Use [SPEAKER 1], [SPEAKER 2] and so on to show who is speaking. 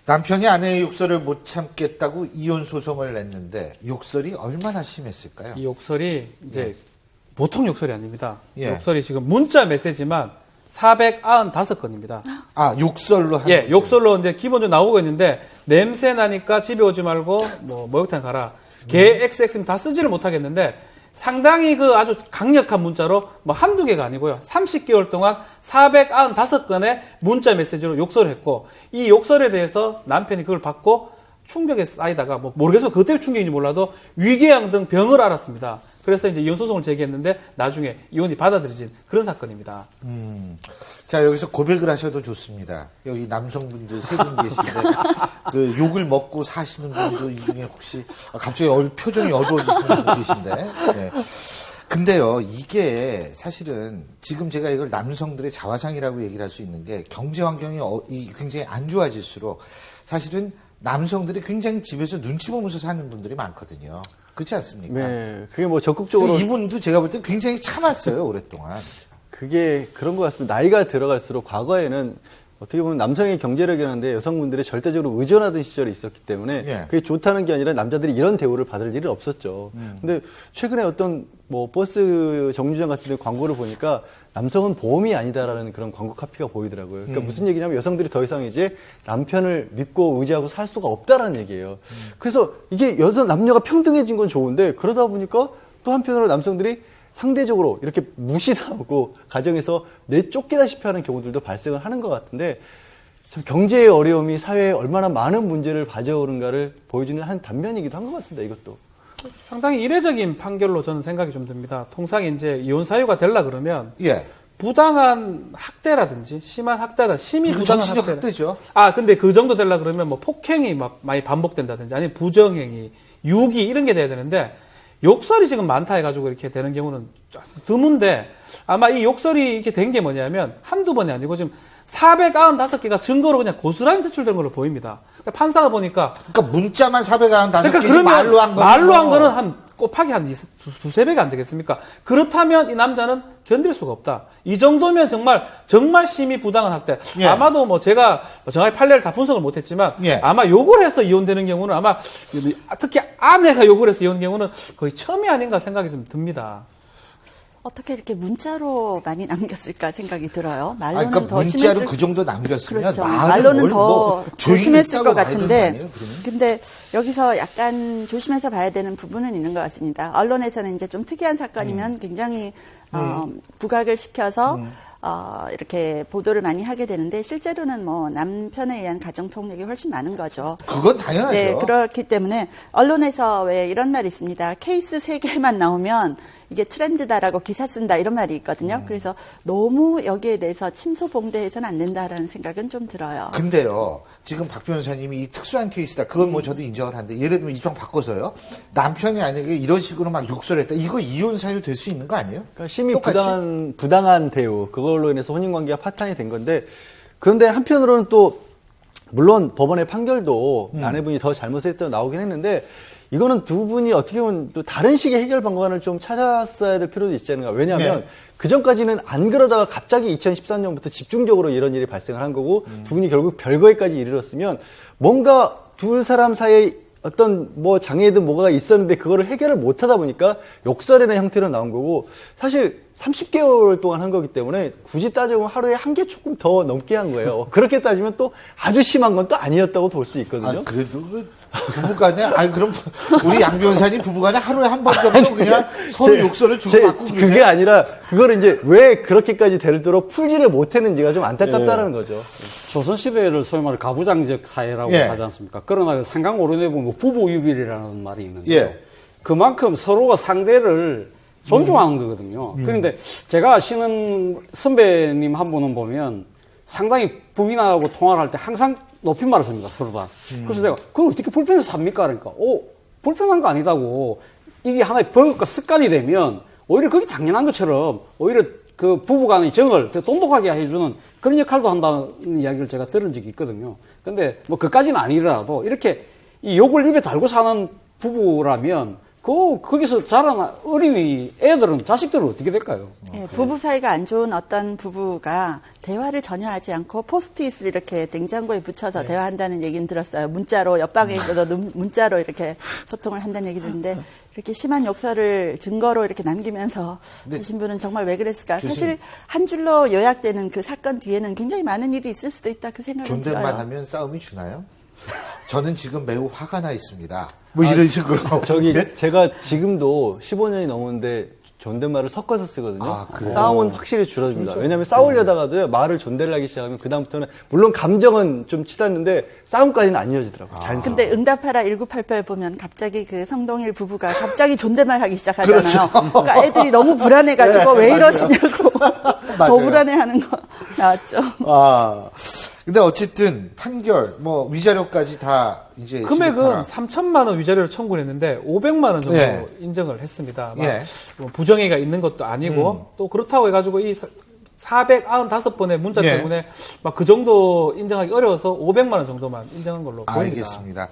[SPEAKER 1] 남편이 아내의 욕설을 못 참겠다고 이혼 소송을 냈는데 욕설이 얼마나 심했을까요?
[SPEAKER 2] 이 욕설이 이제 보통 욕설이 아닙니다.
[SPEAKER 1] 예.
[SPEAKER 2] 욕설이 지금 문자 메시지만 495건입니다.
[SPEAKER 1] 아, 욕설로 하는
[SPEAKER 2] 예, 욕설로 이제 기본적으로 나오고 있는데 냄새 나니까 집에 오지 말고 뭐 목욕탕 가라. 개 XX는 다 쓰지를 못하겠는데 상당히 그 아주 강력한 문자로 뭐 한두 개가 아니고요. 30개월 동안 495건의 문자 메시지로 욕설을 했고 이 욕설에 대해서 남편이 그걸 받고 충격에 쌓이다가 뭐 모르겠어요. 그것 때문에 충격인지 몰라도 위궤양 등 병을 앓았습니다. 그래서 이제 이혼 소송을 제기했는데 나중에 이혼이 받아들여진 그런 사건입니다.
[SPEAKER 1] 자, 여기서 고백을 하셔도 좋습니다. 여기 남성분들 세 분 계신데 그 욕을 먹고 사시는 분도 이 중에 혹시 갑자기 표정이 어두워지시는 분 계신데. 네. 근데요, 이게 사실은 지금 제가 이걸 남성들의 자화상이라고 얘기를 할 수 있는 게 경제 환경이 굉장히 안 좋아질수록 사실은 남성들이 굉장히 집에서 눈치 보면서 사는 분들이 많거든요. 그렇지 않습니까?
[SPEAKER 3] 네. 그게 뭐 적극적으로.
[SPEAKER 1] 이분도 제가 볼 때 굉장히 참았어요, 오랫동안.
[SPEAKER 3] 그게 그런 것 같습니다. 나이가 들어갈수록 과거에는 어떻게 보면 남성의 경제력이라는데 여성분들이 절대적으로 의존하던 시절이 있었기 때문에
[SPEAKER 1] 예.
[SPEAKER 3] 그게 좋다는 게 아니라 남자들이 이런 대우를 받을 일은 없었죠. 근데 최근에 어떤 뭐 버스 정류장 같은 데 광고를 보니까 남성은 보험이 아니다라는 그런 광고 카피가 보이더라고요. 그러니까 무슨 얘기냐면 여성들이 더 이상 이제 남편을 믿고 의지하고 살 수가 없다라는 얘기예요. 그래서 이게 남녀가 평등해진 건 좋은데 그러다 보니까 또 한편으로 남성들이 상대적으로 이렇게 무시당하고 가정에서 내쫓기다시피 하는 경우들도 발생을 하는 것 같은데 참 경제의 어려움이 사회에 얼마나 많은 문제를 가져오는가를 보여주는 한 단면이기도 한 것 같습니다. 이것도.
[SPEAKER 2] 상당히 이례적인 판결로 저는 생각이 좀 듭니다. 통상 이제 이혼 사유가 되려 그러면
[SPEAKER 1] 예.
[SPEAKER 2] 부당한 학대라든지 심한 학대다, 심히 부당한
[SPEAKER 1] 정신적
[SPEAKER 2] 학대.
[SPEAKER 1] 학대죠.
[SPEAKER 2] 아, 근데 그 정도 되려 그러면 뭐 폭행이 막 많이 반복된다든지 아니면 부정행위, 유기 이런 게 돼야 되는데 욕설이 지금 많다 해가지고 이렇게 되는 경우는 드문데 아마 이 욕설이 이렇게 된 게 뭐냐면 한두 번이 아니고 지금 495개가 증거로 그냥 고스란히 제출된 걸로 보입니다. 그러니까 판사가 보니까
[SPEAKER 1] 그러니까 문자만 495개,
[SPEAKER 2] 그러니까 그러면
[SPEAKER 1] 말로 한 거.
[SPEAKER 2] 말로 한 거는 한 곱하기 한 두세 배가 안 되겠습니까? 그렇다면 이 남자는 견딜 수가 없다. 이 정도면 정말 심히 부당한 학대.
[SPEAKER 1] 예.
[SPEAKER 2] 아마도 뭐 제가 정확히 판례를 다 분석을 못했지만
[SPEAKER 1] 예.
[SPEAKER 2] 아마 욕을 해서 이혼되는 경우는 아마 특히 아내가 욕을 해서 이혼 경우는 거의 처음이 아닌가 생각이 좀 듭니다.
[SPEAKER 4] 어떻게 이렇게 문자로 많이 남겼을까 생각이 들어요. 말로는
[SPEAKER 1] 그러니까
[SPEAKER 4] 더
[SPEAKER 1] 문자로
[SPEAKER 4] 심했을
[SPEAKER 1] 그 정도 남겼으면
[SPEAKER 4] 그렇죠.
[SPEAKER 1] 말은
[SPEAKER 4] 말로는 더 조심했을 것 같은데.
[SPEAKER 1] 아니에요,
[SPEAKER 4] 근데 여기서 약간 조심해서 봐야 되는 부분은 있는 것 같습니다. 언론에서는 이제 좀 특이한 사건이면 굉장히 부각을 시켜서 이렇게 보도를 많이 하게 되는데 실제로는 뭐 남편에 의한 가정폭력이 훨씬 많은 거죠.
[SPEAKER 1] 그건 당연하죠.
[SPEAKER 4] 네, 그렇기 때문에 언론에서 왜 이런 말이 있습니다. 케이스 3개만 나오면 이게 트렌드다라고 기사 쓴다 이런 말이 있거든요. 그래서 너무 여기에 대해서 침소봉대해서는 안 된다라는 생각은 좀 들어요.
[SPEAKER 1] 근데요, 지금 박 변호사님이 이 특수한 케이스다. 그건 뭐 저도 인정을 하는데, 예를 들면 입장 바꿔서요. 남편이 아내에게 이런 식으로 막 욕설을 했다. 이거 이혼 사유 될 수 있는 거 아니에요?
[SPEAKER 3] 그러니까 심히
[SPEAKER 1] 똑같이?
[SPEAKER 3] 부당한 대우, 그걸로 인해서 혼인관계가 파탄이 된 건데, 그런데 한편으로는 또, 물론 법원의 판결도 아내분이 더 잘못을 했다고 나오긴 했는데, 이거는 두 분이 어떻게 보면 또 다른 식의 해결 방안을 좀 찾았어야 될 필요도 있지 않은가. 왜냐하면 그 전까지는 안 그러다가 갑자기 2013년부터 집중적으로 이런 일이 발생을 한 거고 두 분이 결국 별거에까지 이르렀으면 뭔가 두 사람 사이에 어떤 뭐 장애든 뭐가 있었는데 그거를 해결을 못 하다 보니까 욕설이나 형태로 나온 거고 사실 30개월 동안 한 거기 때문에 굳이 따져보면 하루에 한 개 조금 더 넘게 한 거예요. 그렇게 따지면 또 아주 심한 건 또 아니었다고 볼 수 있거든요.
[SPEAKER 1] 그래도 부부간에, 그럼 우리 양 변호사님 부부간에 하루에 한 번 정도 그냥 서로 욕설을 주고받고 그러세요?
[SPEAKER 3] 그게 아니라 그거를 이제 왜 그렇게까지 되도록 풀지를 못했는지가 좀 안타깝다는 거죠.
[SPEAKER 5] 조선시대를 소위 말해 가부장적 사회라고 하지 않습니까? 그러나 상강 오론에 보면 부부유빌이라는 말이 있는데 그만큼 서로가 상대를 존중하는 거거든요. 그런데 제가 아시는 선배님 한 분은 보면 상당히 부인하고 통화를 할 때 항상 높임말을 씁니다, 서로 다. 그래서 내가, 그걸 어떻게 불편해서 삽니까? 그러니까, 불편한 거 아니다고. 이게 하나의 버릇과 습관이 되면, 오히려 그게 당연한 것처럼, 오히려 그 부부 간의 정을 더 돈독하게 해주는 그런 역할도 한다는 이야기를 제가 들은 적이 있거든요. 근데 뭐 그까지는 아니더라도, 이렇게 이 욕을 입에 달고 사는 부부라면, 거기서 자란 어린이 애들은 자식들은 어떻게 될까요?
[SPEAKER 4] 예, 부부 사이가 안 좋은 어떤 부부가 대화를 전혀 하지 않고 포스트잇을 이렇게 냉장고에 붙여서 대화한다는 얘기는 들었어요. 문자로 옆방에 있어도 문자로 이렇게 소통을 한다는 얘기 듣는데 이렇게 심한 욕설을 증거로 이렇게 남기면서 하신 분은 정말 왜 그랬을까? 사실 한 줄로 요약되는 그 사건 뒤에는 굉장히 많은 일이 있을 수도 있다 그 생각이 들어요.
[SPEAKER 1] 존댓말 하면 싸움이 주나요? 저는 지금 매우 화가 나 있습니다. 뭐 이런 식으로.
[SPEAKER 3] 제가 지금도 15년이 넘었는데 존댓말을 섞어서 쓰거든요.
[SPEAKER 1] 아, 그래요?
[SPEAKER 3] 싸움은 확실히 줄어듭니다. 왜냐하면 싸우려다가도요, 말을 존대를 하기 시작하면 그다음부터는 물론 감정은 좀 치닫는데 싸움까지는 안 이어지더라고요. 자연스럽게.
[SPEAKER 4] 근데 응답하라 1988 보면 갑자기 그 성동일 부부가 갑자기 존댓말 하기 시작하잖아요. 그러니까 애들이 너무 불안해가지고 왜 이러시냐고 더 불안해하는 거 나왔죠.
[SPEAKER 1] 아, 근데 어쨌든 판결, 뭐 위자료까지 다 이제
[SPEAKER 2] 금액은 3천만 원 위자료를 청구를 했는데 500만 원 정도
[SPEAKER 1] 예.
[SPEAKER 2] 인정을 했습니다.
[SPEAKER 1] 예.
[SPEAKER 2] 뭐 부정행위가 있는 것도 아니고 또 그렇다고 해가지고 이 495번의 문자
[SPEAKER 1] 예.
[SPEAKER 2] 때문에 막 그 정도 인정하기 어려워서 500만 원 정도만 인정한 걸로 보입니다.
[SPEAKER 1] 알겠습니다.